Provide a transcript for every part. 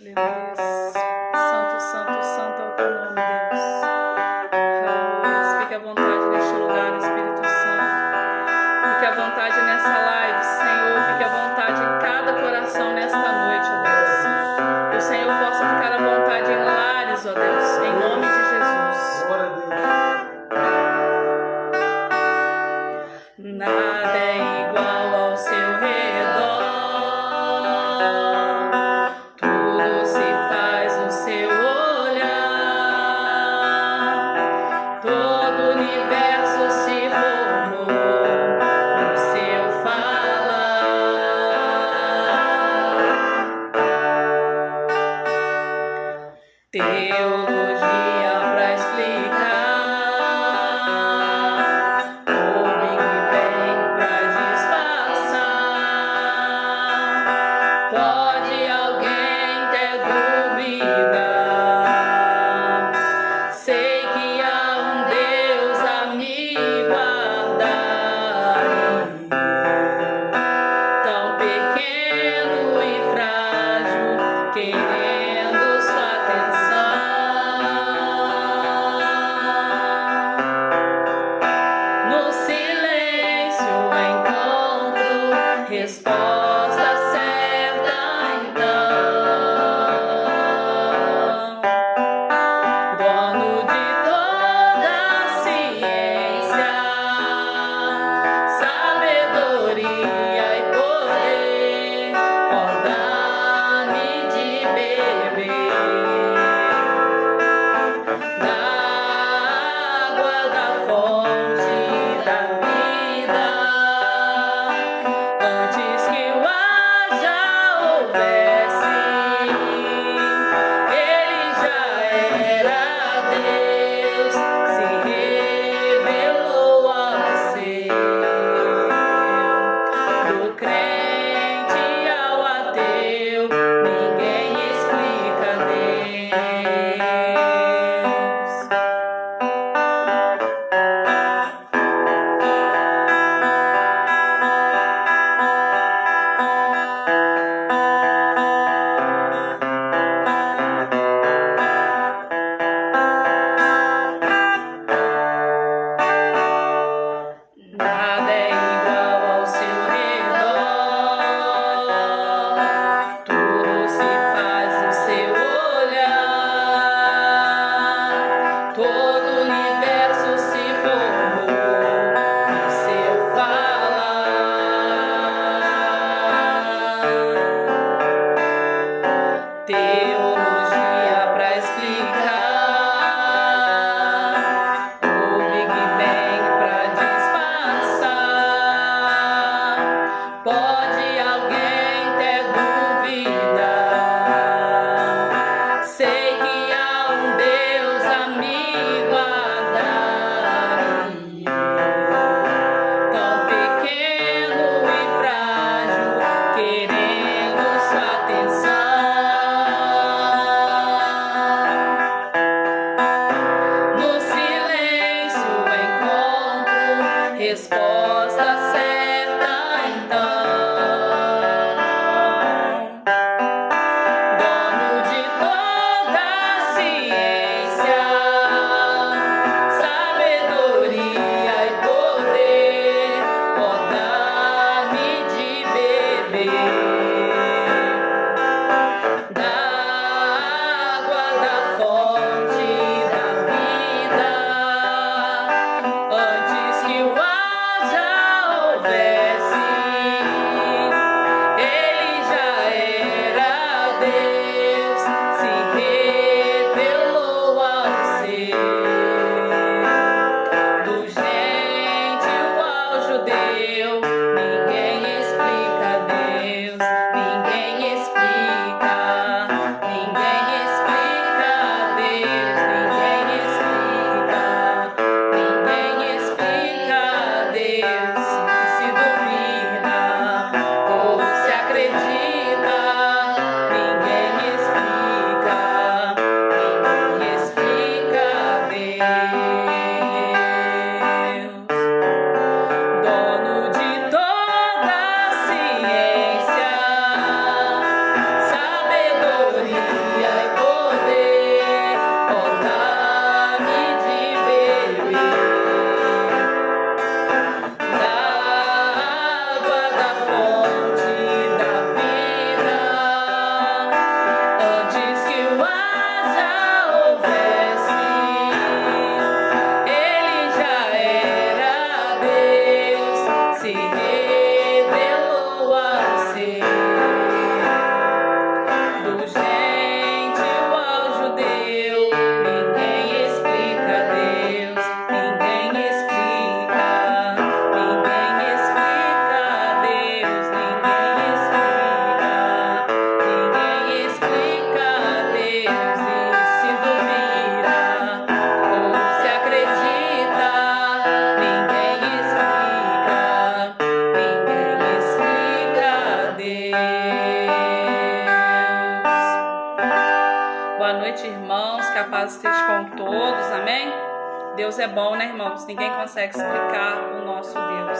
Aleluia. Santo, santo, santo é o teu nome, Deus. Aleluia. Fique à vontade neste lugar, Espírito Santo. Fique à vontade nessa live, Senhor. Fique à vontade em cada coração nesta noite, ó Deus. Que o Senhor possa ficar à vontade em lares, ó Deus. Em nome de Jesus. Glória a Deus. Nada é igual ao seu redor. Tudo se faz no seu olhar. Todo o universo se formou no seu falar. Teologia pra explicar. Pode alguém ter dúvida? Sei que há um Deus a me guardar, tão pequeno e frágil, querendo sua atenção. No silêncio encontro resposta certa. Dono de toda a ciência, sabedoria e poder, ó, dá-me de beber da água da fonte da vida. Antes que o ar já houvesse, ele já era Deus, se revelou ao ser. Do crente ao ateu, ninguém explica Deus. Nada é igual ao seu redor. Tudo se faz no seu olhar. Todo o universo se formou no seu falar. Teologia pra explicar. O Big Bang pra disfarçar. Pode alguém ter dúvida? Sei que há um Deus a me guardar, tão pequeno e frágil, querendo sua atenção. No silêncio encontro resposta certa, então. Boa noite, irmãos, que a paz esteja com todos, amém? Deus é bom, né, irmãos? Ninguém consegue explicar o nosso Deus.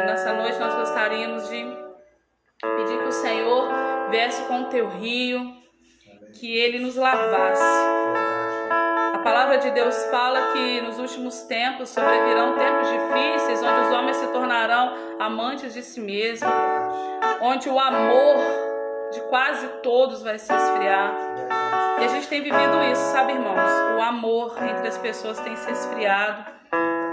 Nessa noite nós gostaríamos de pedir que o Senhor viesse com o teu rio, que Ele nos lavasse. A palavra de Deus fala que nos últimos tempos sobrevirão tempos difíceis, onde os homens se tornarão amantes de si mesmos, onde o amor de quase todos vai se esfriar. E a gente tem vivido isso, sabe, irmãos? O amor entre as pessoas tem se esfriado.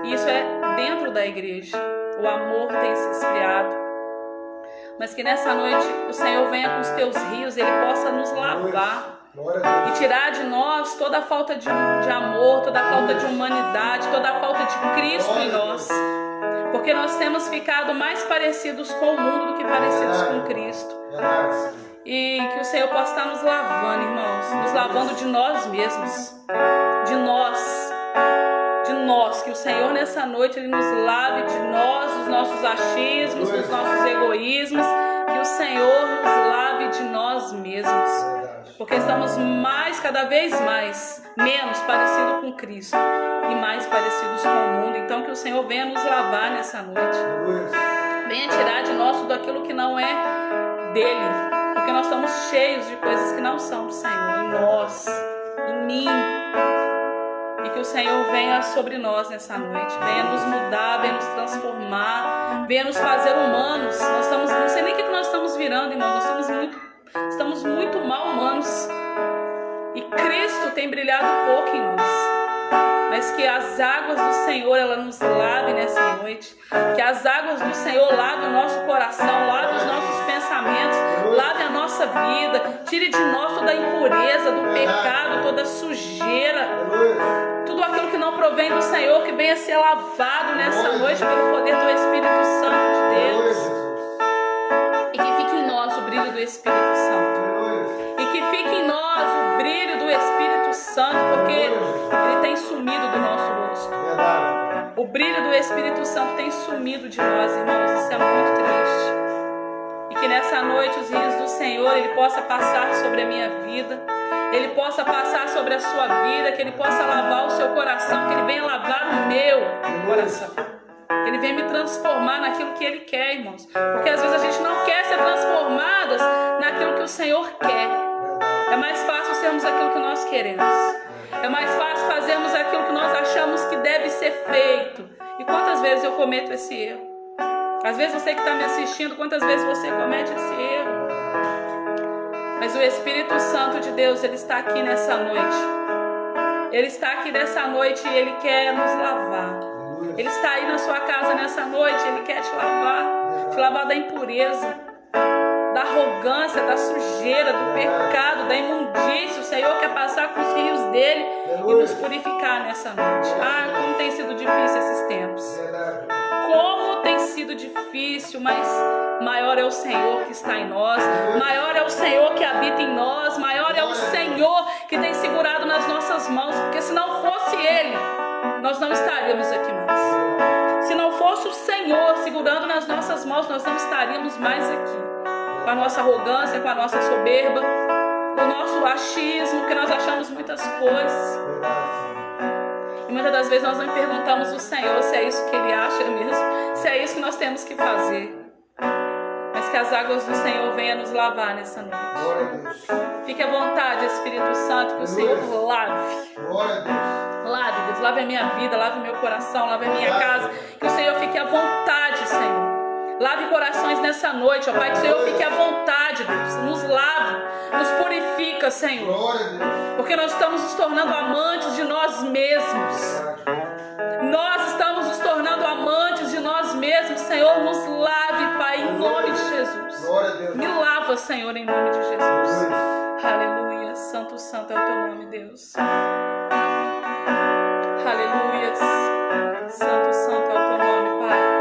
E isso é dentro da igreja. O amor tem se esfriado. Mas que nessa noite o Senhor venha com os teus rios, Ele possa nos lavar e tirar de nós toda a falta de amor, toda a falta de humanidade, toda a falta de Cristo em nós. Porque nós temos ficado mais parecidos com o mundo do que parecidos com Cristo. E que o Senhor possa estar nos lavando, irmãos, nos lavando de nós mesmos, de nós, que o Senhor nessa noite Ele nos lave de nós, dos nossos achismos, dos nossos egoísmos, que o Senhor nos lave de nós mesmos, porque estamos cada vez mais, menos parecidos com Cristo e mais parecidos com o mundo. Então que o Senhor venha nos lavar nessa noite, venha tirar de nós tudo aquilo que não é dele, porque nós estamos cheios de coisas que não são do Senhor, em nós, em mim. E que o Senhor venha sobre nós nessa noite, venha nos mudar, venha nos transformar, venha nos fazer humanos. Não sei nem o que nós estamos virando, irmãos, nós estamos muito mal humanos. E Cristo tem brilhado pouco em nós. Mas que as águas do Senhor, ela nos lave nessa noite. Que as águas do Senhor lave o nosso coração, lave os nossos pensamentos, lave a nossa vida, tire de nós toda a impureza, do pecado, toda a sujeira, tudo aquilo que não provém do Senhor, que venha ser lavado nessa noite pelo poder do Espírito Santo de Deus. E que fique em nós o brilho do Espírito Santo. E que fique em nós o brilho do Espírito Santo, porque ele tem sumido do nosso rosto. O brilho do Espírito Santo tem sumido de nós, irmãos. Isso é muito triste. E que nessa noite os rios do Senhor, Ele possa passar sobre a minha vida, Ele possa passar sobre a sua vida, que Ele possa lavar o seu coração, que Ele venha lavar o meu coração, que Ele venha me transformar naquilo que Ele quer, irmãos. Porque às vezes a gente não quer ser transformadas naquilo que o Senhor quer. É mais fácil sermos aquilo que nós queremos. É mais fácil fazermos aquilo que nós achamos que deve ser feito. E quantas vezes eu cometo esse erro? Às vezes você que está me assistindo, quantas vezes você comete esse erro? Mas o Espírito Santo de Deus, Ele está aqui nessa noite. Ele está aqui nessa noite e Ele quer nos lavar. Ele está aí na sua casa nessa noite, Ele quer te lavar da impureza, da arrogância, da sujeira, do pecado, da imundícia. O Senhor quer passar com os rios dele e nos purificar nessa noite. Ah, como tem sido difícil esses tempos. Como tem sido difícil, mas maior é o Senhor que está em nós, maior é o Senhor que habita em nós, maior é o Senhor que tem segurado nas nossas mãos, porque se não fosse Ele, nós não estaríamos aqui mais. Se não fosse o Senhor segurando nas nossas mãos, nós não estaríamos mais aqui. Com a nossa arrogância, com a nossa soberba, com o nosso achismo, que nós achamos muitas coisas. E muitas das vezes nós não perguntamos ao Senhor se é isso que Ele acha mesmo, se é isso que nós temos que fazer. Mas que as águas do Senhor venham nos lavar nessa noite. Fique à vontade, Espírito Santo, que o Senhor lave. Lave, Deus, lave a minha vida, lave o meu coração, lave a minha casa. Que o Senhor fique à vontade, Senhor. Lave corações nessa noite, ó Pai, que o Senhor fique à vontade, Deus. Nos lave, nos purifica, Senhor. Porque nós estamos nos tornando amantes de nós mesmos. Nós estamos nos tornando amantes de nós mesmos, Senhor. Nos lave, Pai, em nome de Jesus. Me lava, Senhor, em nome de Jesus. Aleluia. Santo, santo é o teu nome, Deus. Aleluia. Santo, santo é o teu nome, Pai.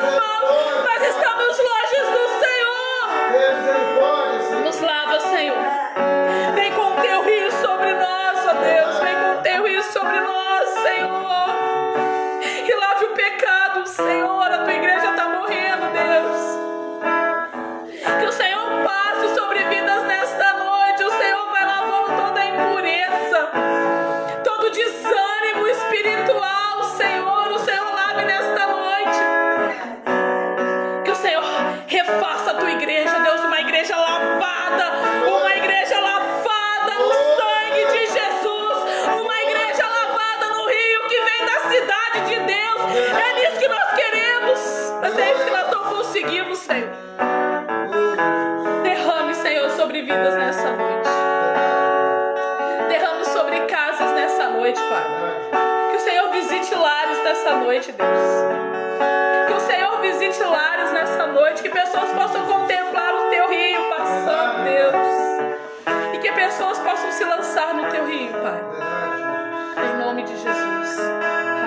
tuas mãos. Nós estamos longe do Senhor. Nos lava, Senhor. Vem com o teu rio sobre nós, ó Deus. Vem com o teu rio sobre nós, Senhor. E lave o pecado, Senhor. A tua igreja está morrendo, Deus. Que o Senhor passe sobre vidas nesta noite. O Senhor vai lavar toda a impureza, todo desânimo espiritual, Senhor. O Senhor lave nesta noite. Que o Senhor refaça a tua igreja, Deus. Uma igreja lavada, uma igreja lavada no sangue de Jesus, uma igreja lavada no rio que vem da cidade de Deus. É nisso que nós queremos, mas é isso que nós não conseguimos, Senhor. Derrame, Senhor, sobre vidas nessa noite. Derrame sobre casas nessa noite, Pai. Que o Senhor visite lares nessa noite, Deus. Que o Senhor visite lares nessa noite. Que pessoas possam contemplar o teu rio passando, Deus. E que pessoas possam se lançar no teu rio, Pai. Em nome de Jesus.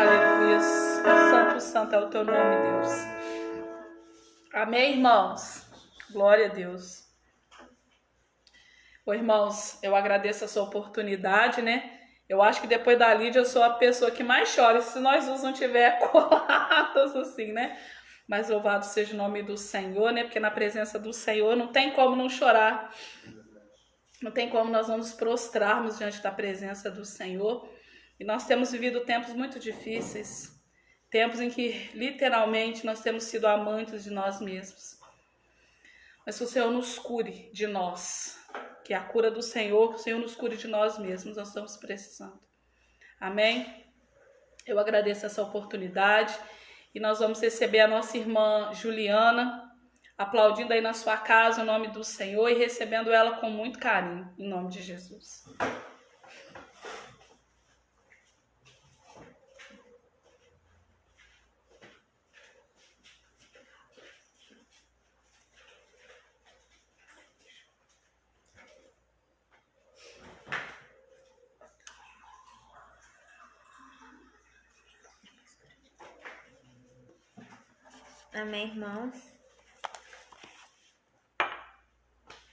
Aleluia. Santo, santo é o teu nome, Deus. Amém, irmãos? Glória a Deus. Ô, irmãos, eu agradeço a sua oportunidade, né? Eu acho que depois da Lídia eu sou a pessoa que mais chora, se nós duas não tiver coladas assim, né? Mas louvado seja o nome do Senhor, né? Porque na presença do Senhor não tem como não chorar. Não tem como nós não nos prostrarmos diante da presença do Senhor. E nós temos vivido tempos muito difíceis. Tempos em que, literalmente, nós temos sido amantes de nós mesmos. Mas que o Senhor nos cure de nós. Que a cura do Senhor, o Senhor nos cure de nós mesmos. Nós estamos precisando. Amém? Eu agradeço essa oportunidade. E nós vamos receber a nossa irmã Juliana, aplaudindo aí na sua casa o nome do Senhor e recebendo ela com muito carinho. Em nome de Jesus. Amém, irmãos?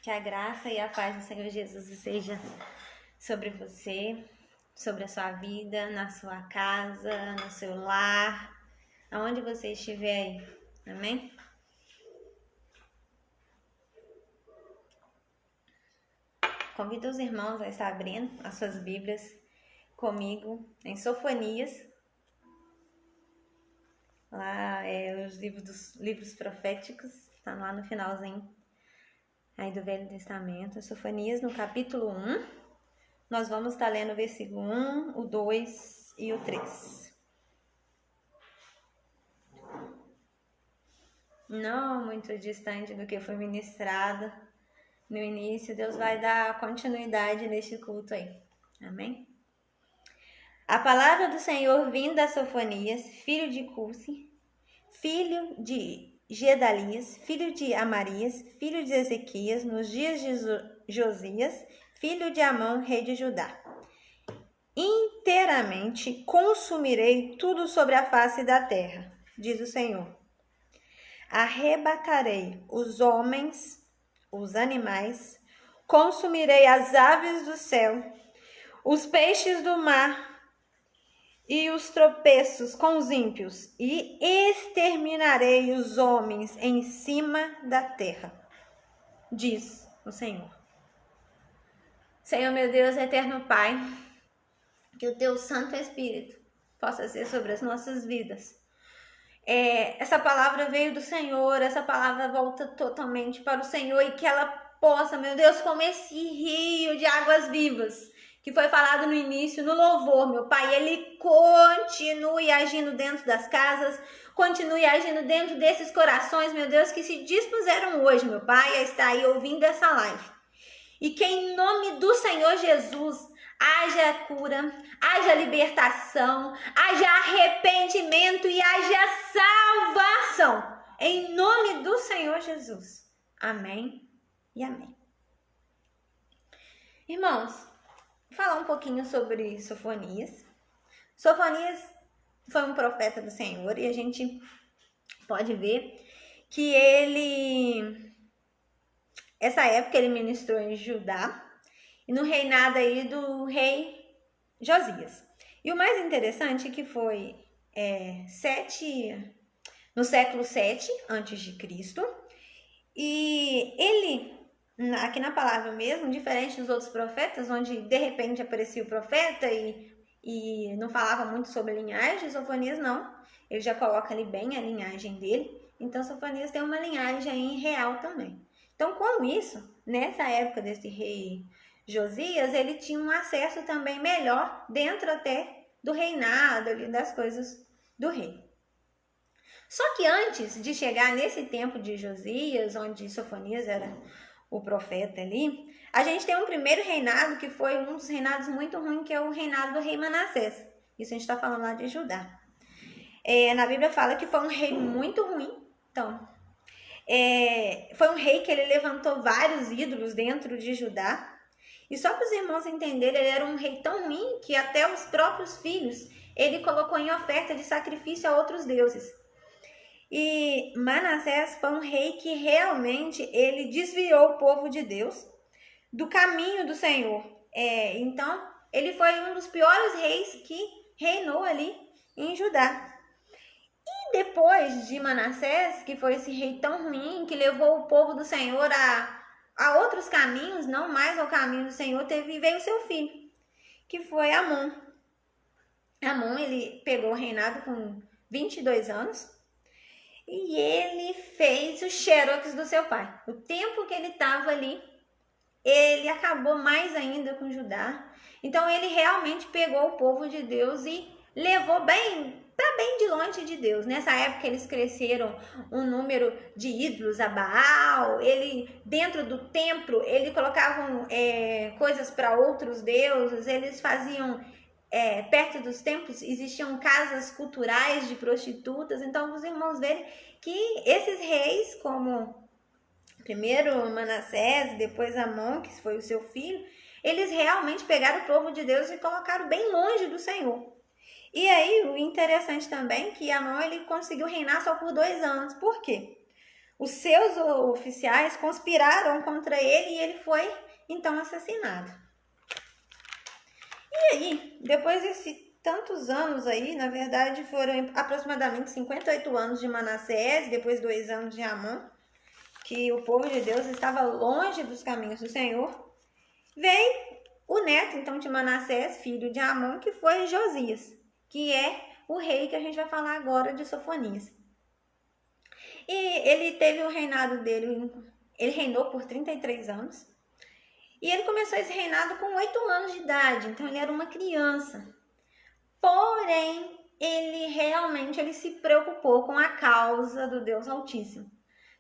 Que a graça e a paz do Senhor Jesus seja sobre você, sobre a sua vida, na sua casa, no seu lar, aonde você estiver aí. Amém? Convido os irmãos a estar abrindo as suas Bíblias comigo em Sofonias. Lá os livros proféticos, tá lá no finalzinho aí do Velho Testamento. Sofonias no capítulo 1. Nós vamos estar lendo o versículo 1, o 2 e o 3. Não muito distante do que foi ministrado no início, Deus vai dar continuidade neste culto aí. Amém? A palavra do Senhor vinda a Sofonias, filho de Cusi, filho de Gedalias, filho de Amarias, filho de Ezequias, nos dias de Josias, filho de Amon, rei de Judá. Inteiramente consumirei tudo sobre a face da terra, diz o Senhor. Arrebatarei os homens, os animais, consumirei as aves do céu, os peixes do mar e os tropeços com os ímpios, e exterminarei os homens em cima da terra, diz o Senhor. Senhor, meu Deus, eterno Pai, que o teu Santo Espírito possa ser sobre as nossas vidas. Essa palavra veio do Senhor, essa palavra volta totalmente para o Senhor e que ela possa, meu Deus, como esse rio de águas vivas que foi falado no início, no louvor, meu Pai, ele continue agindo dentro das casas, continue agindo dentro desses corações, meu Deus, que se dispuseram hoje, meu Pai, a estar aí ouvindo essa live. E que em nome do Senhor Jesus haja cura, haja libertação, haja arrependimento e haja salvação. Em nome do Senhor Jesus. Amém e amém. Irmãos, vou falar um pouquinho sobre Sofonias. Sofonias foi um profeta do Senhor e a gente pode ver que essa época ele ministrou em Judá e no reinado aí do rei Josias. E o mais interessante é que foi no século 7 antes de Cristo, e ele, aqui na palavra mesmo, diferente dos outros profetas, onde de repente aparecia o profeta e não falava muito sobre linhagem, Sofonias não, ele já coloca ali bem a linhagem dele, então Sofonias tem uma linhagem aí real também. Então, com isso, nessa época desse rei Josias, ele tinha um acesso também melhor dentro até do reinado, ali, das coisas do rei. Só que antes de chegar nesse tempo de Josias, onde Sofonias era o profeta ali, a gente tem um primeiro reinado que foi um dos reinados muito ruins, que é o reinado do rei Manassés. Isso a gente está falando lá de Judá. Na Bíblia fala que foi um rei muito ruim. Então, foi um rei que ele levantou vários ídolos dentro de Judá. E só para os irmãos entenderem, ele era um rei tão ruim que até os próprios filhos ele colocou em oferta de sacrifício a outros deuses. E Manassés foi um rei que realmente ele desviou o povo de Deus do caminho do Senhor. Então, ele foi um dos piores reis que reinou ali em Judá. E depois de Manassés, que foi esse rei tão ruim, que levou o povo do Senhor a outros caminhos, não mais ao caminho do Senhor, veio seu filho, que foi Amon. Amon, ele pegou o reinado com 22 anos e ele fez o xerox do seu pai. O tempo que ele estava ali, ele acabou mais ainda com Judá. Então, ele realmente pegou o povo de Deus e levou para bem de longe de Deus. Nessa época eles cresceram um número de ídolos a Baal, dentro do templo, eles colocavam coisas para outros deuses, eles faziam, perto dos templos existiam casas culturais de prostitutas. Então os irmãos verem que esses reis, como primeiro Manassés, depois Amon, que foi o seu filho, eles realmente pegaram o povo de Deus e colocaram bem longe do Senhor. E aí, o interessante também é que Amon ele conseguiu reinar só por 2 anos. Por quê? Os seus oficiais conspiraram contra ele e ele foi, então, assassinado. E aí, depois de tantos anos aí, na verdade, foram aproximadamente 58 anos de Manassés, depois 2 anos de Amon, que o povo de Deus estava longe dos caminhos do Senhor, veio o neto, então, de Manassés, filho de Amon, que foi Josias, que é o rei que a gente vai falar agora de Sofonias. E ele teve o reinado dele, ele reinou por 33 anos. E ele começou esse reinado com 8 anos de idade, então ele era uma criança. Porém, ele realmente se preocupou com a causa do Deus Altíssimo.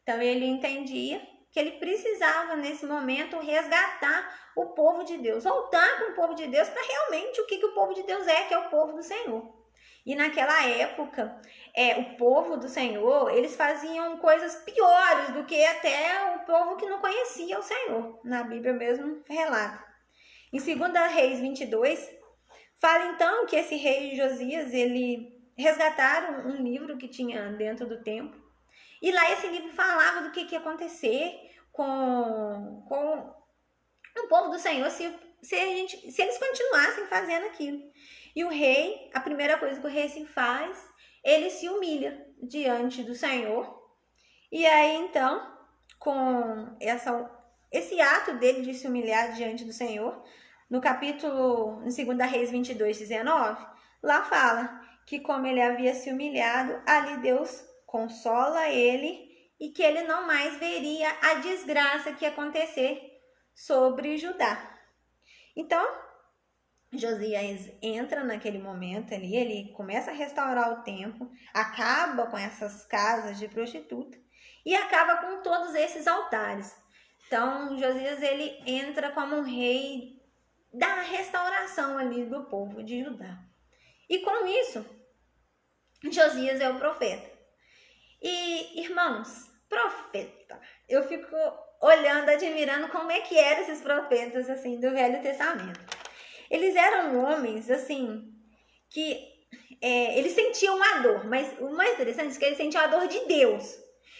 Então ele entendia que ele precisava, nesse momento, resgatar o povo de Deus, voltar com o povo de Deus para realmente o que o povo de Deus que é o povo do Senhor. E naquela época, o povo do Senhor, eles faziam coisas piores do que até o povo que não conhecia o Senhor. Na Bíblia mesmo relata. Em 2 Reis 22, fala então que esse rei Josias, ele resgataram um livro que tinha dentro do templo. E lá esse livro falava do que ia acontecer com o povo do Senhor se eles continuassem fazendo aquilo. E o rei, a primeira coisa que o rei se faz, ele se humilha diante do Senhor. E aí então, com esse ato dele de se humilhar diante do Senhor, no capítulo, em 2 Reis 22, 19, lá fala que como ele havia se humilhado, ali Deus consola ele e que ele não mais veria a desgraça que ia acontecer sobre Judá. Então, Josias entra naquele momento ali, ele começa a restaurar o templo, acaba com essas casas de prostituta e acaba com todos esses altares. Então, Josias ele entra como um rei da restauração ali do povo de Judá. E com isso, Josias é o profeta. E, irmãos, profeta, eu fico olhando, admirando como é que eram esses profetas, assim, do Velho Testamento. Eles eram homens, assim, que eles sentiam a dor, mas o mais interessante é que eles sentiam a dor de Deus.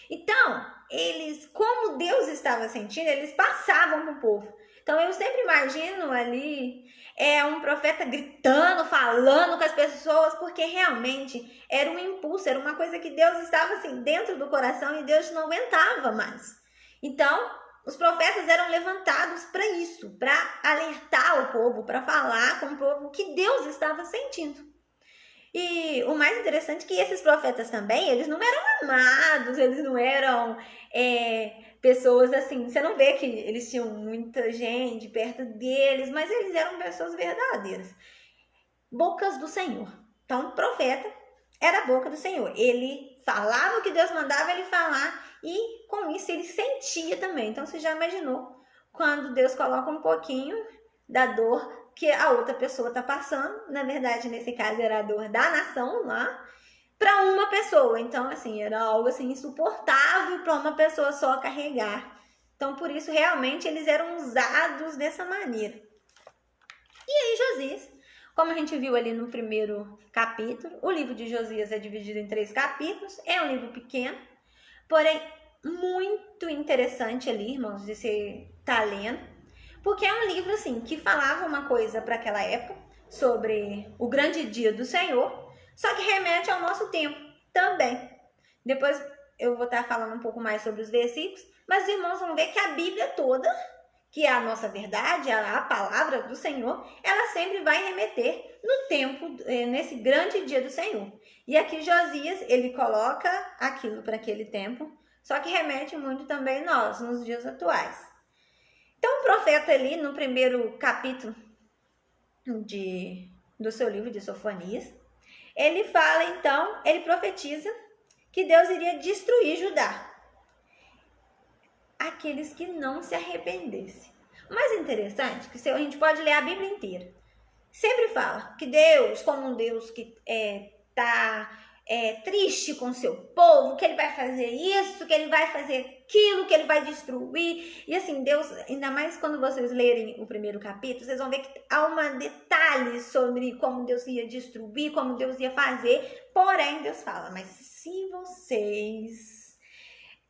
Então, eles, como Deus estava sentindo, eles passavam para o povo. Então, eu sempre imagino ali um profeta gritando, falando com as pessoas, porque realmente era um impulso, era uma coisa que Deus estava assim dentro do coração e Deus não aguentava mais. Então, os profetas eram levantados para isso, para alertar o povo, para falar com o povo que Deus estava sentindo. E o mais interessante é que esses profetas também, eles não eram amados, eles não eram pessoas assim, você não vê que eles tinham muita gente perto deles, mas eles eram pessoas verdadeiras, bocas do Senhor. Então, o profeta era a boca do Senhor, ele falava o que Deus mandava ele falar e com isso ele sentia também. Então, você já imaginou quando Deus coloca um pouquinho da dor que a outra pessoa está passando, na verdade, nesse caso era a dor da nação lá, para uma pessoa. Então, assim, era algo assim insuportável para uma pessoa só carregar. Então, por isso, realmente, eles eram usados dessa maneira. E aí, Josias, como a gente viu ali no primeiro capítulo, o livro de Josias é dividido em 3 capítulos, é um livro pequeno, porém muito interessante ali, irmãos, de você estar lendo. Porque é um livro, assim, que falava uma coisa para aquela época, sobre o grande dia do Senhor, só que remete ao nosso tempo também. Depois eu vou estar falando um pouco mais sobre os versículos, mas os irmãos vão ver que a Bíblia toda, que é a nossa verdade, a palavra do Senhor, ela sempre vai remeter no tempo, nesse grande dia do Senhor. E aqui Josias, ele coloca aquilo para aquele tempo, só que remete muito também nós, nos dias atuais. Então, o profeta ali, no primeiro capítulo do seu livro de Sofonias, ele fala, então, ele profetiza que Deus iria destruir Judá. Aqueles que não se arrependessem. O mais interessante, que a gente pode ler a Bíblia inteira, sempre fala que Deus, como um Deus que está triste com o seu povo, que ele vai fazer isso, que ele vai fazer aquilo, que ele vai destruir. E assim, Deus, ainda mais quando vocês lerem o primeiro capítulo, vocês vão ver que há um detalhe sobre como Deus ia destruir, como Deus ia fazer. Porém, Deus fala, mas se vocês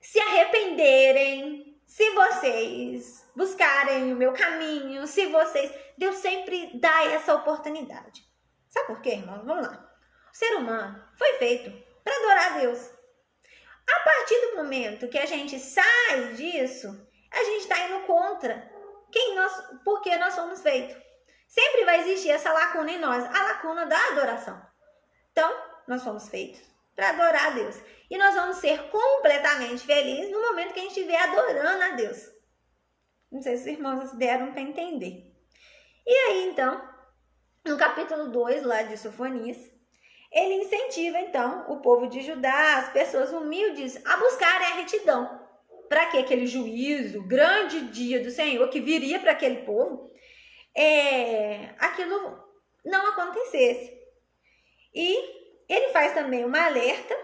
se arrependerem, se vocês buscarem o meu caminho, se vocês... Deus sempre dá essa oportunidade. Sabe por quê, irmão? Vamos lá. O ser humano foi feito para adorar a Deus. A partir do momento que a gente sai disso, a gente está indo contra porque nós fomos feitos. Sempre vai existir essa lacuna em nós, a lacuna da adoração. Então, nós fomos feitos para adorar a Deus. E nós vamos ser completamente felizes no momento que a gente estiver adorando a Deus. Não sei se os irmãos deram para entender. E aí, então, no capítulo 2 lá de Sofonias, ele incentiva, então, o povo de Judá, as pessoas humildes, a buscarem a retidão, para que aquele juízo, o grande dia do Senhor, que viria para aquele povo, aquilo não acontecesse. E ele faz também uma alerta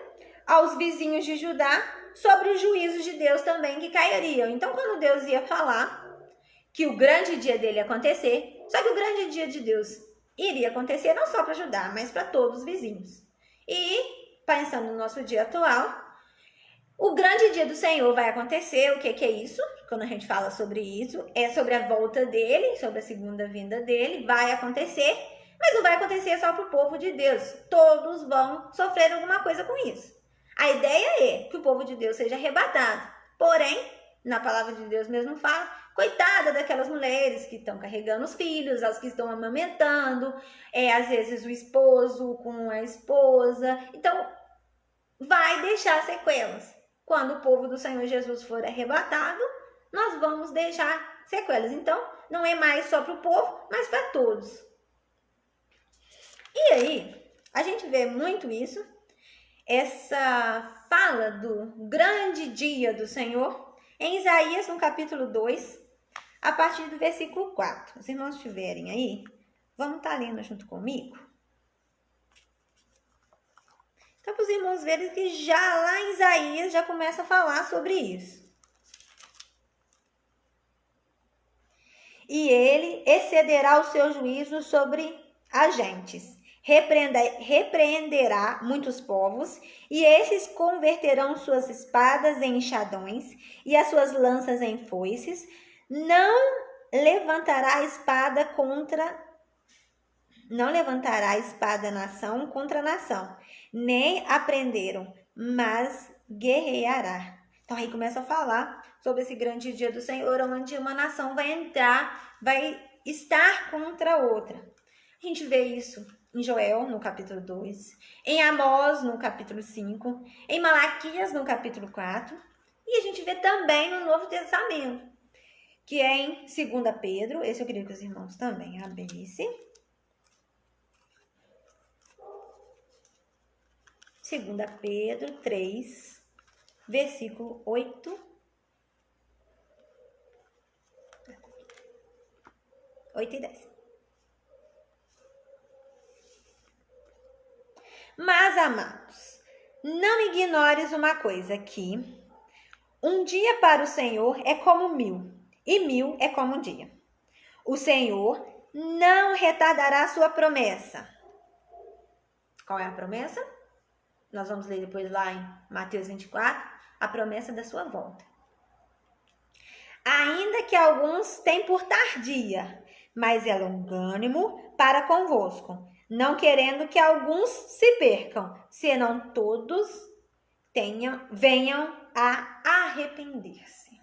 aos vizinhos de Judá sobre os juízos de Deus também que cairiam. Então, quando Deus ia falar que o grande dia dele ia acontecer, só que o grande dia de Deus iria acontecer não só para Judá, mas para todos os vizinhos. E, pensando no nosso dia atual, o grande dia do Senhor vai acontecer. O que é isso? Quando a gente fala sobre isso, é sobre a volta dele, sobre a segunda vinda dele, vai acontecer, mas não vai acontecer só para o povo de Deus. Todos vão sofrer alguma coisa com isso. A ideia é que o povo de Deus seja arrebatado. Porém, na palavra de Deus mesmo fala, coitada daquelas mulheres que estão carregando os filhos, as que estão amamentando, às vezes o esposo com a esposa. Então, vai deixar sequelas. Quando o povo do Senhor Jesus for arrebatado, nós vamos deixar sequelas. Então, não é mais só para o povo, mas para todos. E aí, a gente vê muito isso, essa fala do grande dia do Senhor, em Isaías, no capítulo 2, a partir do versículo 4. Se irmãos estiverem aí, vamos estar lendo junto comigo? Então, para os irmãos verem que já lá em Isaías já começa a falar sobre isso. E ele excederá o seu juízo sobre as gentes, repreenderá muitos povos, e estes converterão suas espadas em enxadões e as suas lanças em foices. Não levantará nação contra nação, nem aprenderam, mas guerreará. Então aí começa a falar sobre esse grande dia do Senhor, onde uma nação vai estar contra a outra. A gente vê isso em Joel, no capítulo 2, em Amós, no capítulo 5, em Malaquias, no capítulo 4, e a gente vê também no Novo Testamento, que é em 2 Pedro, esse eu queria que os irmãos também abrissem. 2 Pedro 3, versículo 8 e 10. Mas, amados, não ignores uma coisa, que um dia para o Senhor é como 1000, e 1000 é como um dia. O Senhor não retardará sua promessa. Qual é a promessa? Nós vamos ler depois lá em Mateus 24, a promessa da sua volta. Ainda que alguns tenham por tardia, mas é longânimo para convosco, não querendo que alguns se percam, senão todos venham a arrepender-se.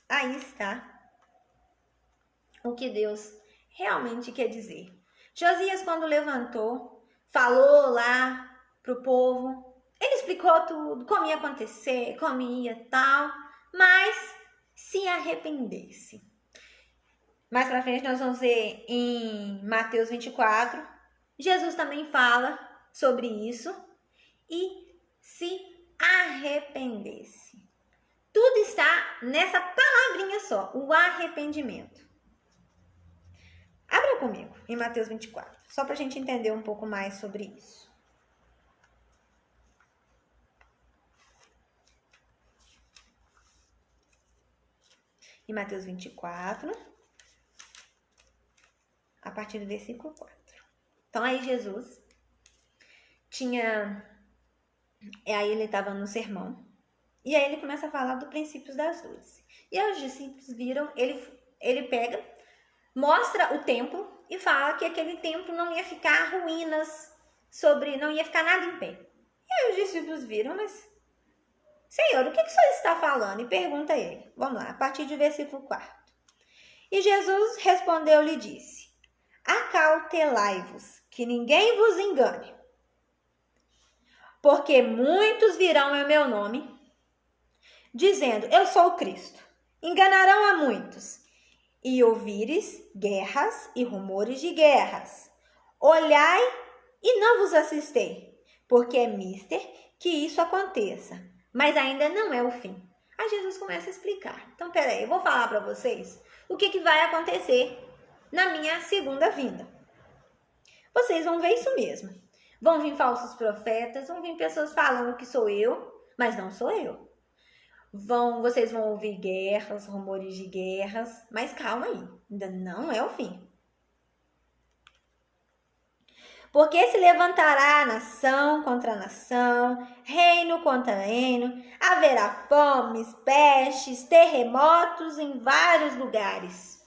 Aí está o que Deus realmente quer dizer. Josias, quando levantou, falou lá para o povo, ele explicou tudo, como ia acontecer, como ia tal, mas se arrependesse. Mais para frente nós vamos ver em Mateus 24, Jesus também fala sobre isso, e se arrependesse. Tudo está nessa palavrinha só, o arrependimento. Abra comigo em Mateus 24, só para a gente entender um pouco mais sobre isso. Em Mateus 24, a partir do versículo 4. Então aí Jesus aí ele estava no sermão, e aí ele começa a falar do princípios das dores. E aí os discípulos viram, ele pega, mostra o templo e fala que aquele templo não ia ficar ruínas não ia ficar nada em pé. E aí os discípulos viram, mas Senhor, o que o Senhor está falando? E pergunta a ele. Vamos lá, a partir do versículo 4. E Jesus respondeu-lhe e disse: acautelai-vos, que ninguém vos engane. Porque muitos virão em meu nome, dizendo, eu sou o Cristo. Enganarão a muitos. E ouvires guerras e rumores de guerras. Olhai e não vos assistei, porque é mister que isso aconteça, mas ainda não é o fim. Aí Jesus começa a explicar. Então, peraí, eu vou falar para vocês o que vai acontecer na minha segunda vinda. Vocês vão ver isso mesmo. Vão vir falsos profetas, vão vir pessoas falando que sou eu, mas não sou eu. Vocês vão ouvir guerras, rumores de guerras, mas calma aí, ainda não é o fim. Porque se levantará nação contra nação, reino contra reino, haverá fomes, pestes, terremotos em vários lugares.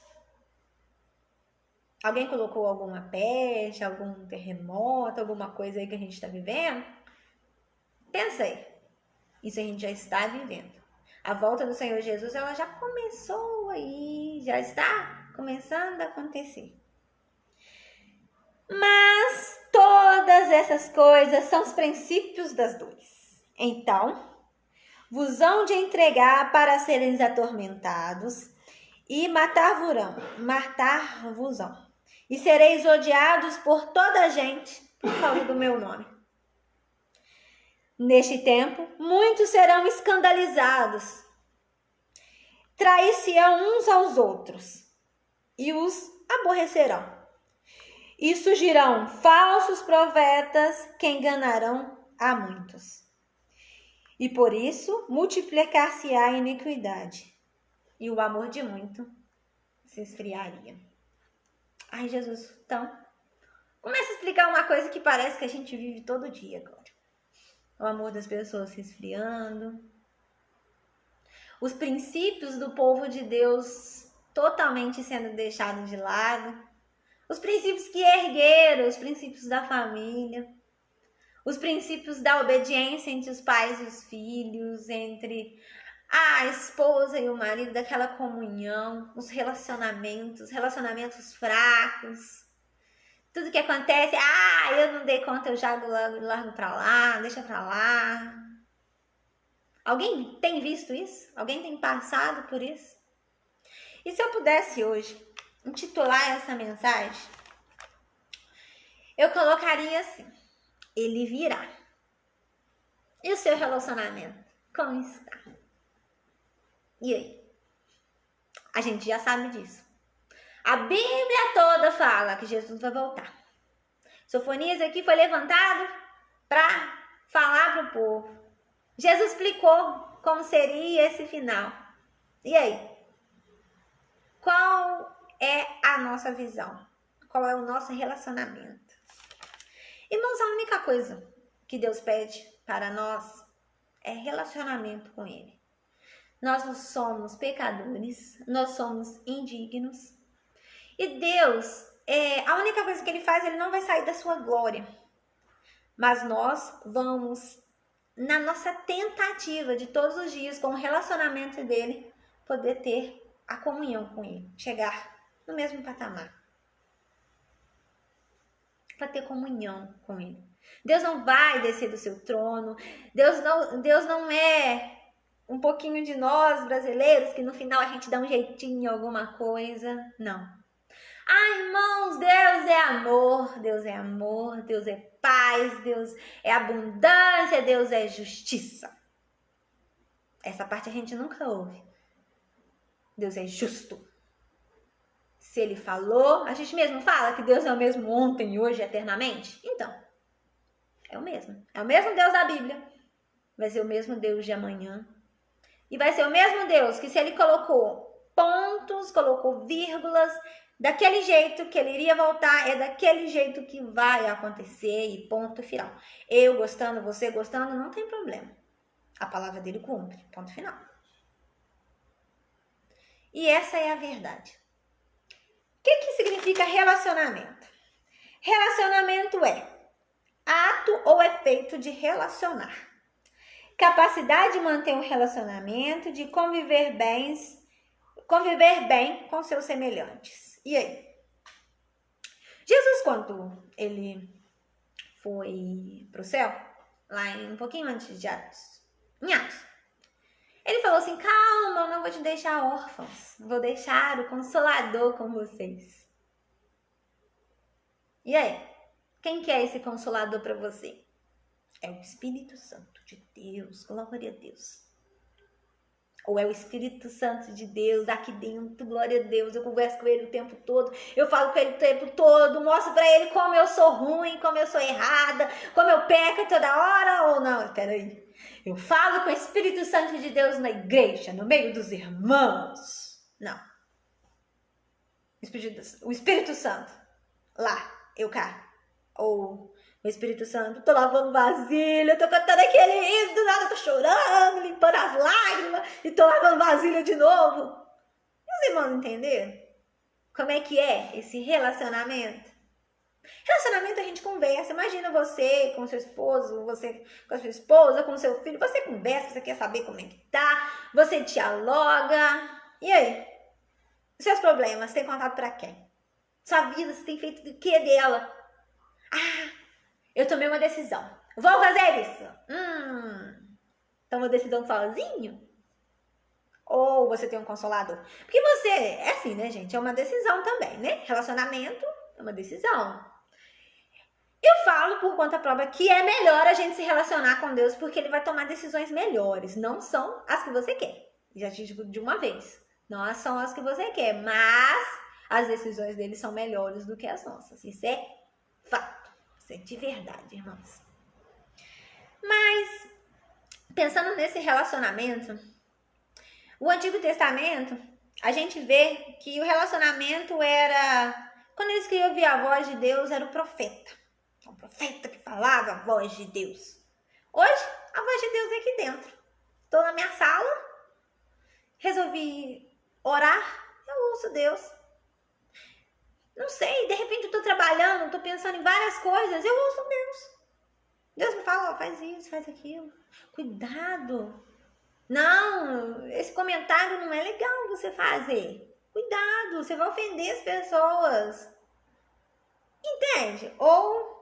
Alguém colocou alguma peste, algum terremoto, alguma coisa aí que a gente está vivendo? Pensa aí, isso a gente já está vivendo. A volta do Senhor Jesus, ela já começou aí, já está começando a acontecer. Mas todas essas coisas são os princípios das dores. Então, vos hão de entregar para serem atormentados e matar-vos-ão. E sereis odiados por toda a gente por causa do meu nome. Neste tempo, muitos serão escandalizados, trair-se-ão uns aos outros e os aborrecerão. E surgirão falsos profetas que enganarão a muitos. E por isso multiplicar-se-á a iniquidade, e o amor de muito se esfriaria. Ai, Jesus, então, Começa a explicar uma coisa que parece que a gente vive todo dia agora. O amor das pessoas se esfriando. Os princípios do povo de Deus totalmente sendo deixados de lado. Os princípios que ergueram, os princípios da família. Os princípios da obediência entre os pais e os filhos, entre a esposa e o marido, daquela comunhão, os relacionamentos fracos. Tudo que acontece, eu não dei conta, eu jogo largo pra lá, deixa pra lá. Alguém tem visto isso? Alguém tem passado por isso? E se eu pudesse hoje intitular essa mensagem, eu colocaria assim: ele virá. E o seu relacionamento? Como está? E aí? A gente já sabe disso. A Bíblia toda fala que Jesus vai voltar. Sofonias aqui foi levantado para falar para o povo. Jesus explicou como seria esse final. E aí? Qual é a nossa visão? Qual é o nosso relacionamento? Irmãos, a única coisa que Deus pede para nós é relacionamento com Ele. Nós não somos pecadores, nós somos indignos. E Deus, a única coisa que Ele faz, Ele não vai sair da sua glória. Mas nós vamos, na nossa tentativa de todos os dias, com o relacionamento dEle, poder ter a comunhão com Ele, chegar no mesmo patamar. Para ter comunhão com Ele. Deus não vai descer do seu trono. Deus não é um pouquinho de nós brasileiros que no final a gente dá um jeitinho em alguma coisa. Não. Irmãos, Deus é amor, Deus é paz, Deus é abundância, Deus é justiça. Essa parte a gente nunca ouve. Deus é justo. Se Ele falou, a gente mesmo fala que Deus é o mesmo ontem, hoje, eternamente. Então, é o mesmo. É o mesmo Deus da Bíblia. Vai ser o mesmo Deus de amanhã. E vai ser o mesmo Deus que, se Ele colocou pontos, colocou vírgulas, daquele jeito que Ele iria voltar, é daquele jeito que vai acontecer e ponto final. Eu gostando, você gostando, não tem problema. A palavra dele cumpre, ponto final. E essa é a verdade. O que significa relacionamento? Relacionamento é ato ou efeito de relacionar. Capacidade de manter um relacionamento, de conviver bem com seus semelhantes. E aí? Jesus, quando ele foi para o céu, lá um pouquinho antes de Atos, em Atos, ele falou assim: calma, eu não vou te deixar órfãos, vou deixar o Consolador com vocês. E aí? Quem que é esse Consolador para você? É o Espírito Santo de Deus, glória a Deus. Ou é o Espírito Santo de Deus aqui dentro, glória a Deus. Eu converso com ele o tempo todo, eu falo com ele o tempo todo, mostro pra ele como eu sou ruim, como eu sou errada, como eu peco toda hora. Ou não, espera aí. Eu falo com o Espírito Santo de Deus na igreja, no meio dos irmãos. Não. O Espírito Santo, lá, eu cá. Ou o Espírito Santo, tô lavando vasilha, tô cantando aquele hino, do nada tô chorando, limpando as lágrimas e tô lavando vasilha de novo. E os irmãos entenderam? Como é que é esse relacionamento? Relacionamento a gente conversa. Imagina você com seu esposo, você com a sua esposa, com seu filho. Você conversa, você quer saber como é que tá, você dialoga. E aí? Seus problemas, você tem contado pra quem? Sua vida, você tem feito o que dela? Eu tomei uma decisão. Vou fazer isso. Toma decisão sozinho? Ou você tem um consolador? Porque você, é assim, né, gente? É uma decisão também, né? Relacionamento é uma decisão. Eu falo por conta própria que é melhor a gente se relacionar com Deus, porque Ele vai tomar decisões melhores. Não são as que você quer. Já te digo de uma vez. Não são as que você quer, mas as decisões dele são melhores do que as nossas. Isso é fato. Isso é de verdade, irmãos. Mas, pensando nesse relacionamento, o Antigo Testamento, a gente vê que o relacionamento era Quando eles queriam ouvir a voz de Deus, era o profeta. O profeta que falava a voz de Deus. Hoje, a voz de Deus é aqui dentro. Estou na minha sala, resolvi orar, eu ouço Deus. Não sei, de repente eu estou trabalhando, estou pensando em várias coisas, eu ouço Deus. Deus me fala, ó, faz isso, faz aquilo. Cuidado. Não, esse comentário não é legal você fazer. Cuidado, você vai ofender as pessoas. Entende? Ou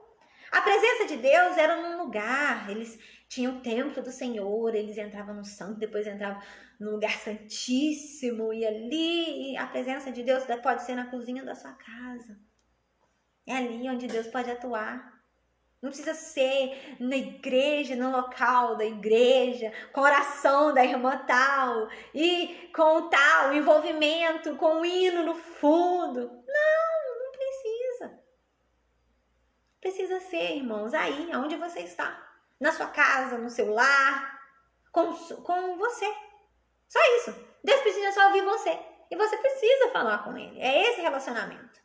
a presença de Deus era num lugar, eles tinham o templo do Senhor, eles entravam no santo, depois entravam no lugar santíssimo, e ali a presença de Deus pode ser na cozinha da sua casa. É ali onde Deus pode atuar. Não precisa ser na igreja, no local da igreja, com a oração da irmã tal, e com o tal envolvimento, com o hino no fundo. Não precisa. Precisa ser, irmãos, aí, onde você está. Na sua casa, no seu lar, com você. Só isso. Deus precisa só ouvir você. E você precisa falar com Ele. É esse relacionamento.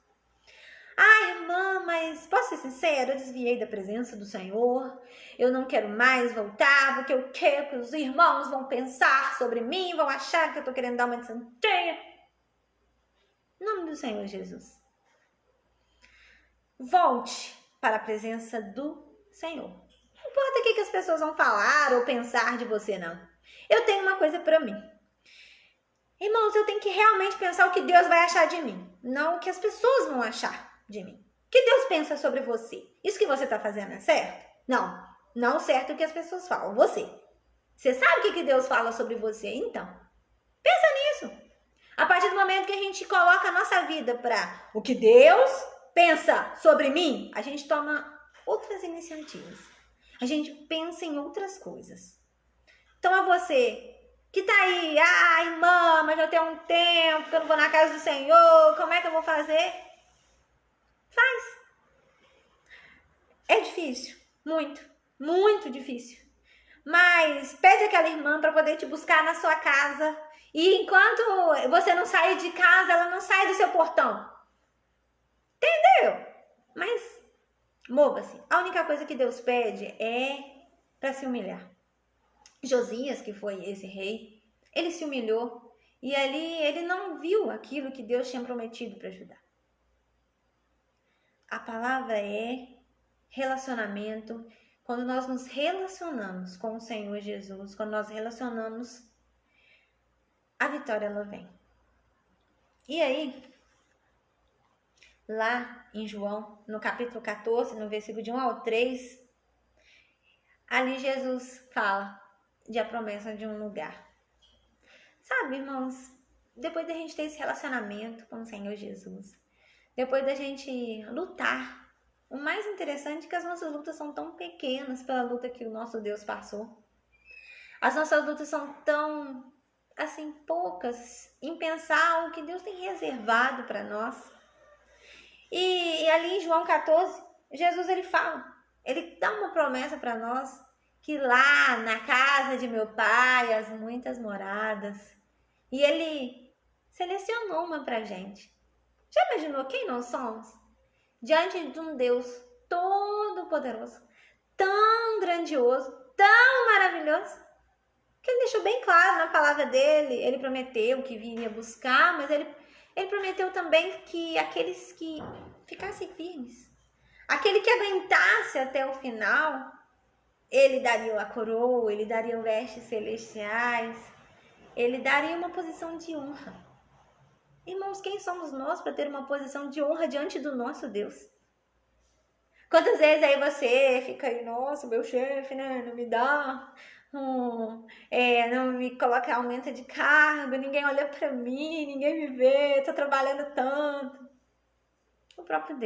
Ah, irmã, mas posso ser sincera? Eu desviei da presença do Senhor. Eu não quero mais voltar, porque eu quero que os irmãos vão pensar sobre mim, vão achar que eu estou querendo dar uma de santinha. Em nome do Senhor Jesus. Volte para a presença do Senhor. Não importa o que as pessoas vão falar ou pensar de você, não. Eu tenho uma coisa para mim. Irmãos, eu tenho que realmente pensar o que Deus vai achar de mim, não o que as pessoas vão achar de mim. O que Deus pensa sobre você? Isso que você está fazendo é certo? Não certo o que as pessoas falam, você. Você sabe o que Deus fala sobre você? Então, pensa nisso. A partir do momento que a gente coloca a nossa vida para o que Deus pensa sobre mim, a gente toma outras iniciativas. A gente pensa em outras coisas. Então, a você que tá aí, irmã, mas já tem um tempo que eu não vou na casa do Senhor, como é que eu vou fazer? Faz. É difícil, muito difícil. Mas pede aquela irmã para poder te buscar na sua casa. E enquanto você não sair de casa, ela não sai do seu portão. Entendeu? Mas mova-se. A única coisa que Deus pede é para se humilhar. Josias, que foi esse rei, ele se humilhou. E ali ele não viu aquilo que Deus tinha prometido para ajudar. A palavra é relacionamento. Quando nós nos relacionamos com o Senhor Jesus, quando nós relacionamos, a vitória ela vem. E aí, lá em João, no capítulo 14, no versículo de 1 ao 3, ali Jesus fala de a promessa de um lugar. Sabe, irmãos, depois da gente ter esse relacionamento com o Senhor Jesus, depois da gente lutar, o mais interessante é que as nossas lutas são tão pequenas pela luta que o nosso Deus passou. As nossas lutas são tão, assim, poucas em pensar o que Deus tem reservado para nós. E ali em João 14, Jesus ele fala, ele dá uma promessa para nós, que lá na casa de meu pai, as muitas moradas, e ele selecionou uma pra gente. Já imaginou quem nós somos? Diante de um Deus todo-poderoso, tão grandioso, tão maravilhoso, que ele deixou bem claro na palavra dele. Ele prometeu que viria buscar, mas ele prometeu também que aqueles que ficassem firmes, aquele que aguentasse até o final, ele daria a coroa, ele daria vestes celestiais, ele daria uma posição de honra. Irmãos, quem somos nós para ter uma posição de honra diante do nosso Deus? Quantas vezes aí você fica aí, nossa, meu chefe, né, não me dá, não me coloca, aumento de cargo, ninguém olha para mim, ninguém me vê, tô trabalhando tanto. O próprio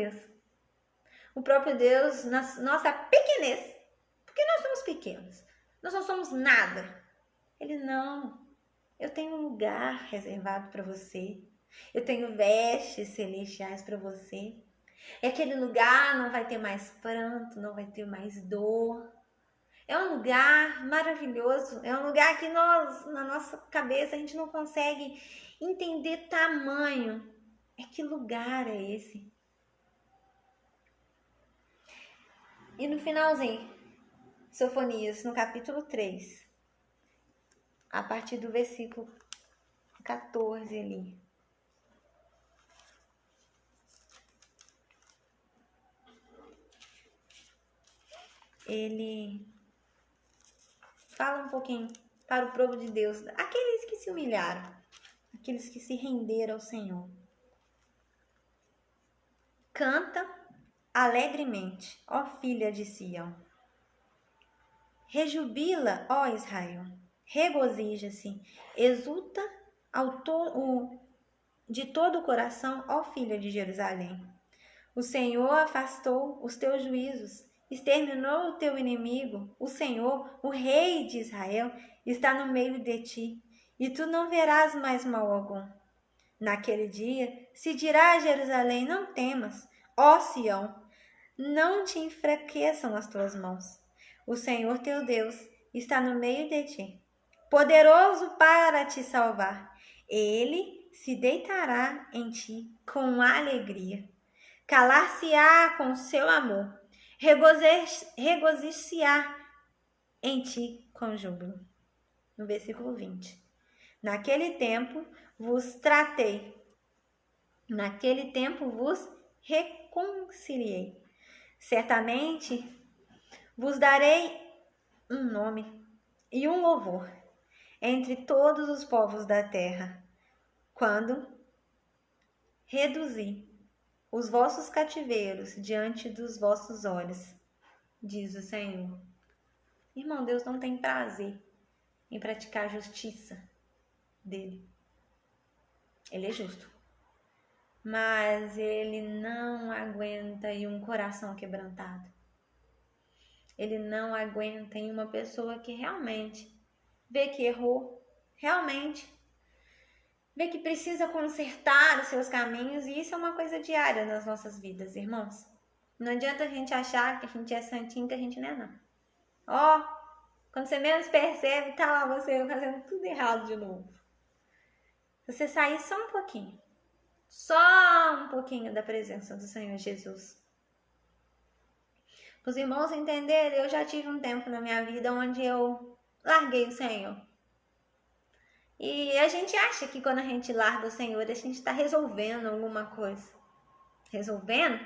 Deus, na nossa pequenez, porque nós somos pequenos, nós não somos nada. Ele não, eu tenho um lugar reservado para você. Eu tenho vestes celestiais para você. E aquele lugar não vai ter mais pranto, não vai ter mais dor. É um lugar maravilhoso. É um lugar que nós, na nossa cabeça, a gente não consegue entender tamanho. Que lugar é esse? E no finalzinho, Sofonias, no capítulo 3, a partir do versículo 14 ali. Ele fala um pouquinho para o povo de Deus, aqueles que se humilharam, aqueles que se renderam ao Senhor. Canta alegremente, ó filha de Sião. Rejubila, ó Israel. Regozija-se, exulta de todo o coração, ó filha de Jerusalém. O Senhor afastou os teus juízos, exterminou o teu inimigo. O Senhor, o Rei de Israel, está no meio de ti, e tu não verás mais mal algum. Naquele dia se dirá a Jerusalém: não temas, ó Sião, não te enfraqueçam as tuas mãos. O Senhor teu Deus está no meio de ti, poderoso para te salvar. Ele se deitará em ti com alegria, calar-se-á com seu amor, regozijar-se-á em ti com júbilo. No versículo 20. Naquele tempo vos tratei, naquele tempo vos reconciliei. Certamente vos darei um nome e um louvor entre todos os povos da terra, quando reduzi os vossos cativeiros diante dos vossos olhos, diz o Senhor. Irmão, Deus não tem prazer em praticar a justiça dele. Ele é justo, mas ele não aguenta em um coração quebrantado. Ele não aguenta em uma pessoa que realmente vê que errou, realmente vê que precisa consertar os seus caminhos, e isso é uma coisa diária nas nossas vidas, irmãos. Não adianta a gente achar que a gente é santinho, que a gente não é, não. Ó, quando você menos percebe, tá lá você fazendo tudo errado de novo. Se você sair só um pouquinho da presença do Senhor Jesus. Para os irmãos entenderem, eu já tive um tempo na minha vida onde eu larguei o Senhor. E a gente acha que quando a gente larga o Senhor, a gente está resolvendo alguma coisa. Resolvendo?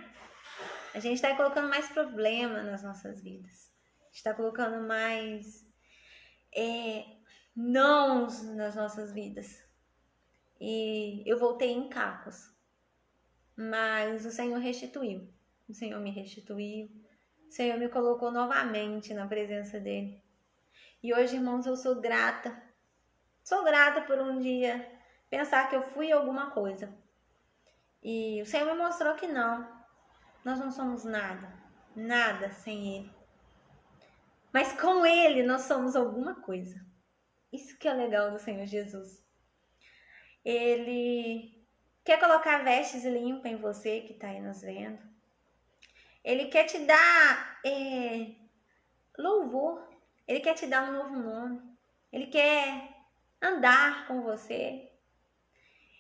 A gente está colocando mais problema nas nossas vidas. A gente está colocando mais nãos nas nossas vidas. E eu voltei em cacos. Mas o Senhor restituiu. O Senhor me restituiu. O Senhor me colocou novamente na presença dele. E hoje, irmãos, eu sou grata. Sou grata por um dia pensar que eu fui alguma coisa. E o Senhor me mostrou que não. Nós não somos nada. Nada sem Ele. Mas com Ele nós somos alguma coisa. Isso que é legal do Senhor Jesus. Ele quer colocar vestes limpas em você que está aí nos vendo. Ele quer te dar louvor. Ele quer te dar um novo nome. Ele quer andar com você.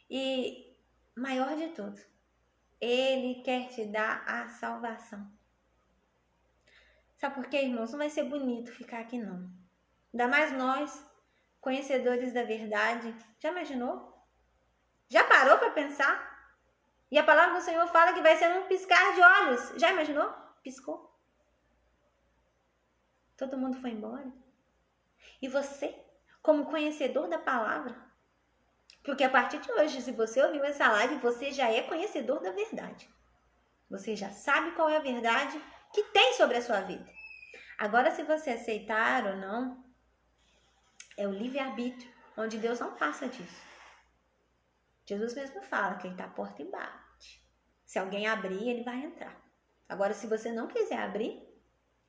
E maior de tudo, Ele quer te dar a salvação. Sabe por quê, irmãos? Não vai ser bonito ficar aqui, não. Ainda mais nós, conhecedores da verdade. Já imaginou? Já parou para pensar? E a palavra do Senhor fala que vai ser um piscar de olhos. Já imaginou? Piscou. Todo mundo foi embora. E você, como conhecedor da palavra, porque a partir de hoje, se você ouviu essa live, você já é conhecedor da verdade. Você já sabe qual é a verdade que tem sobre a sua vida. Agora, se você aceitar ou não, é o livre-arbítrio, onde Deus não passa disso. Jesus mesmo fala que Ele está à porta e bate. Se alguém abrir, Ele vai entrar. Agora, se você não quiser abrir,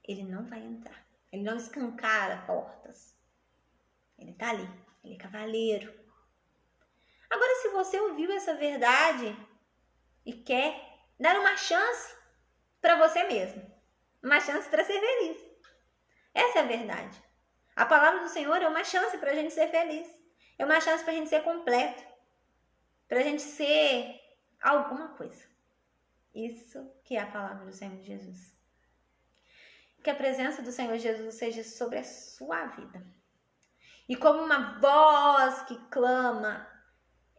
Ele não vai entrar. Ele não escancara portas. Ele está ali. Ele é cavaleiro. Agora, se você ouviu essa verdade e quer dar uma chance para você mesmo, uma chance para ser feliz. Essa é a verdade. A palavra do Senhor é uma chance para a gente ser feliz. É uma chance para a gente ser completo. Para a gente ser alguma coisa. Isso que é a palavra do Senhor Jesus. que a presença do Senhor Jesus seja sobre a sua vida. E como uma voz que clama,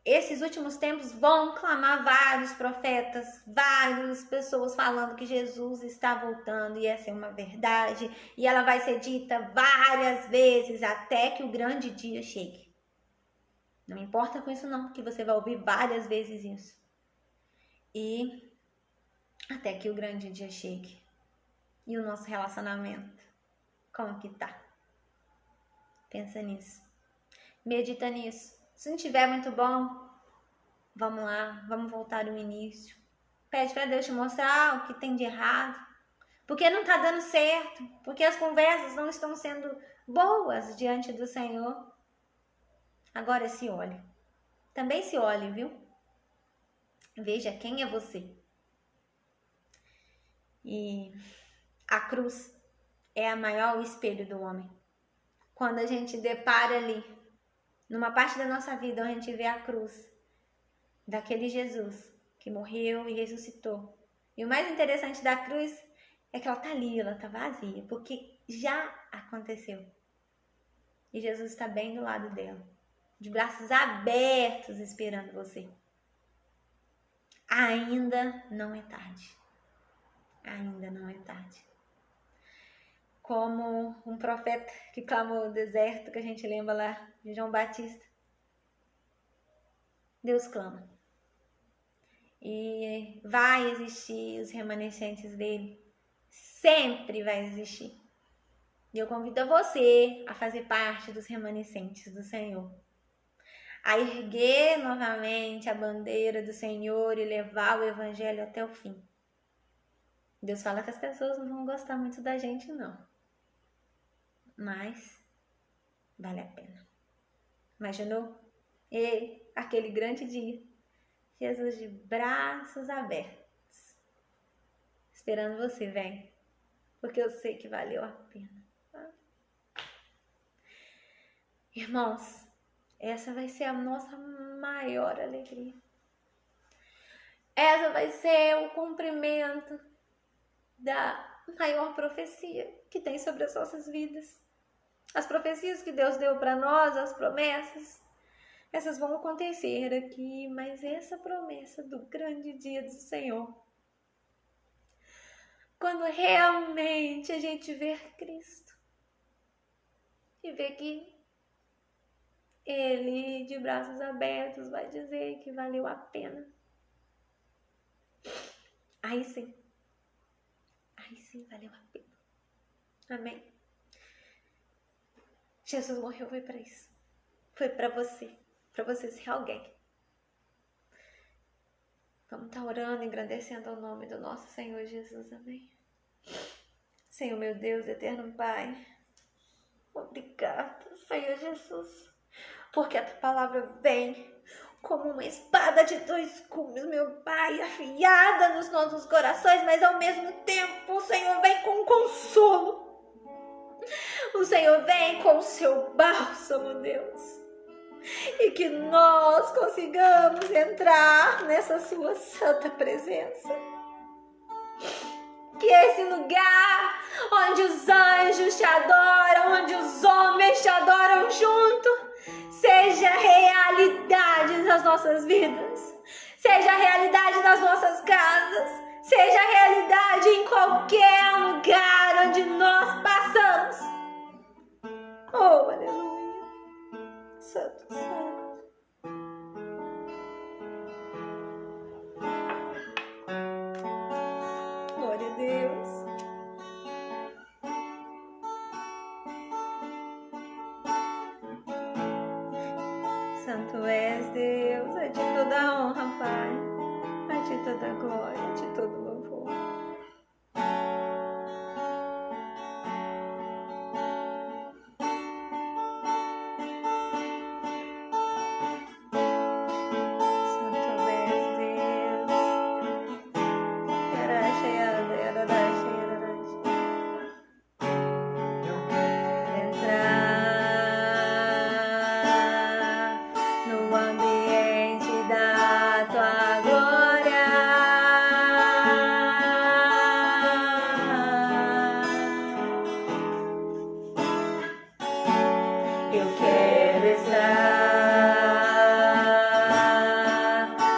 esses últimos tempos vão clamar vários profetas, várias pessoas falando que Jesus está voltando e essa é uma verdade. E ela vai ser dita várias vezes até que o grande dia chegue. Não importa com isso não, porque você vai ouvir várias vezes isso. E até que o grande dia chegue. E o nosso relacionamento, como que tá? Pensa nisso. Medita nisso. Se não tiver muito bom, vamos lá, vamos voltar ao início. Pede para Deus te mostrar o que tem de errado. Porque não tá dando certo. Porque as conversas não estão sendo boas diante do Senhor. Agora se olhe. Também se olhe, viu? Veja quem é você. E a cruz é a maior espelho do homem. Quando a gente depara ali, numa parte da nossa vida, onde a gente vê a cruz daquele Jesus que morreu e ressuscitou. E o mais interessante da cruz é que ela tá ali, ela tá vazia, porque já aconteceu. E Jesus está bem do lado dela, de braços abertos, esperando você. Ainda não é tarde. Ainda não é tarde. Como um profeta que clamou no deserto, que a gente lembra lá de João Batista. Deus clama. E vai existir os remanescentes dele. Sempre vai existir. E eu convido a você a fazer parte dos remanescentes do Senhor. A erguer novamente a bandeira do Senhor e levar o evangelho até o fim. Deus fala que as pessoas não vão gostar muito da gente, não. Mas vale a pena. Imaginou? E aquele grande dia, Jesus de braços abertos, esperando você, vem, porque eu sei que valeu a pena. Irmãos, essa vai ser a nossa maior alegria. Essa vai ser o cumprimento da maior profecia que tem sobre as nossas vidas. As profecias que Deus deu para nós, as promessas, essas vão acontecer aqui, mas essa promessa do grande dia do Senhor, quando realmente a gente ver Cristo e ver que Ele, de braços abertos, vai dizer que valeu a pena. Aí sim valeu a pena. Amém? Jesus morreu, foi para isso. Foi para você ser alguém. Vamos estar orando, engrandecendo o nome do nosso Senhor Jesus. Amém? Senhor, meu Deus, eterno Pai, obrigado, Senhor Jesus, porque a tua palavra vem como uma espada de dois gumes, meu Pai, afiada nos nossos corações, mas ao mesmo tempo o Senhor vem com consolo. O Senhor vem com o seu bálsamo, Deus. E que nós consigamos entrar nessa sua santa presença. Que esse lugar onde os anjos te adoram, onde os homens te adoram junto, seja realidade nas nossas vidas. Seja realidade nas nossas casas. Seja realidade em qualquer lugar onde nós passamos. Oh, aleluia. Santo, santo. Glória a Deus. Santo és, Deus, a ti toda a honra, Pai, a ti toda a glória, a ti todo o louvor. Eu quero estar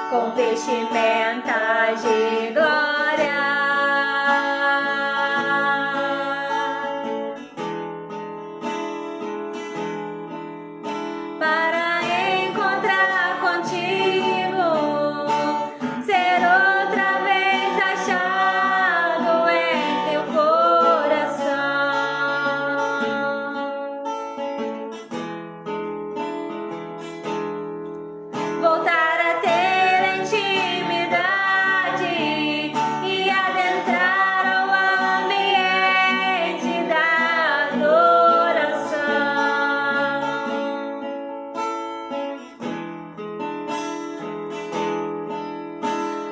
com vestimentas de glória, para encontrar contigo, ser outra vez achado em teu coração, voltar a ter intimidade e adentrar o ambiente da adoração,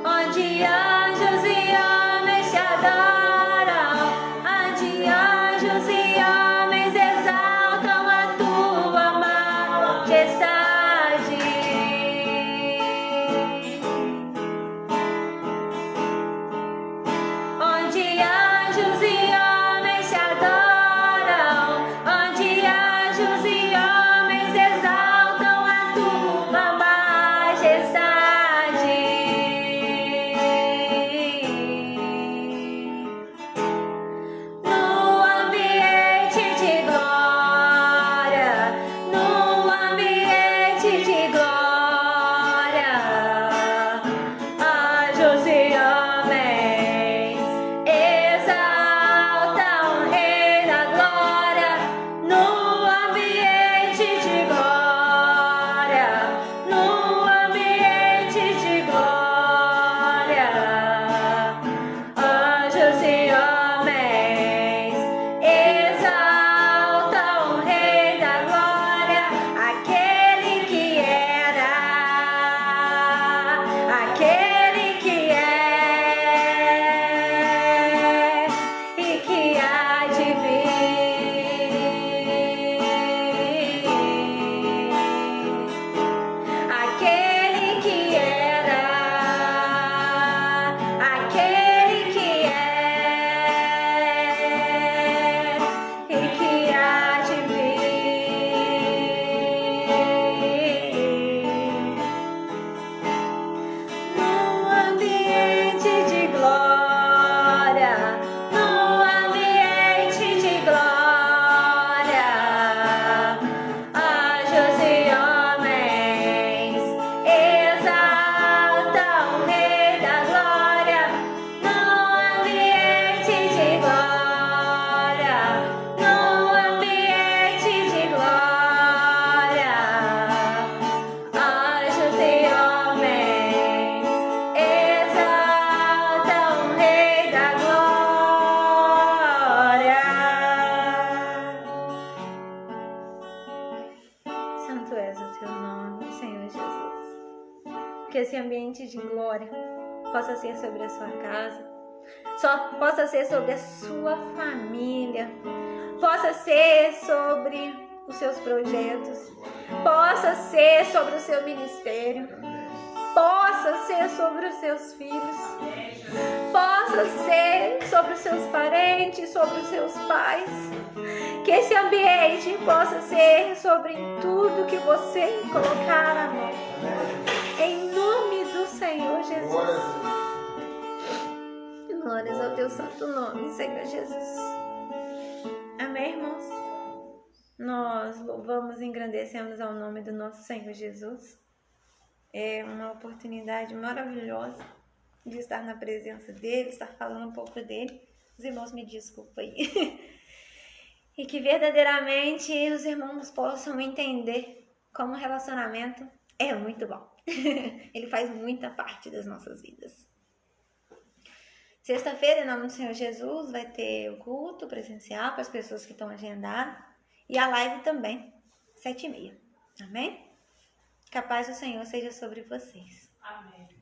onde anjos e homens te adoram, onde anjos e homens exaltam a tua majestade, onde anjos e homens te adoram, onde anjos e homens exaltam a tua majestade. No ambiente de glória, no ambiente de glória, anjos e homens exaltam o Rei da glória. No ambiente de glória, no ambiente de glória, anjos e homens exaltam o Rei da glória, aquele que era, aquele que é e que há de vir, aquele que era, aquele que é e que há de vir. No ambiente de glória, no ambiente de glória, anjos e homens exaltam o Rei da glória. No ambiente de glória, no ambiente de glória, anjos e homens exaltam o Rei da glória. Santo és o teu nome, Senhor Jesus. Que esse ambiente de glória possa ser sobre a sua casa, só possa ser sobre a sua família, possa ser sobre os seus projetos, possa ser sobre o seu ministério, possa ser sobre os seus filhos, possa ser sobre os seus parentes, sobre os seus pais. Que esse ambiente possa ser sobre tudo que você colocar a mão. Em nome do Senhor Jesus. Glórias ao teu santo nome, Senhor Jesus. Amém, irmãos? Nós louvamos e engrandecemos ao nome do nosso Senhor Jesus. É uma oportunidade maravilhosa de estar na presença dele, estar falando um pouco dele. Os irmãos me desculpem aí. E que verdadeiramente os irmãos possam entender como o relacionamento é muito bom. Ele faz muita parte das nossas vidas. Sexta-feira, em nome do Senhor Jesus, vai ter o culto presencial para as pessoas que estão agendadas. E a live também, 7h30. Amém? Que a paz do Senhor seja sobre vocês. Amém.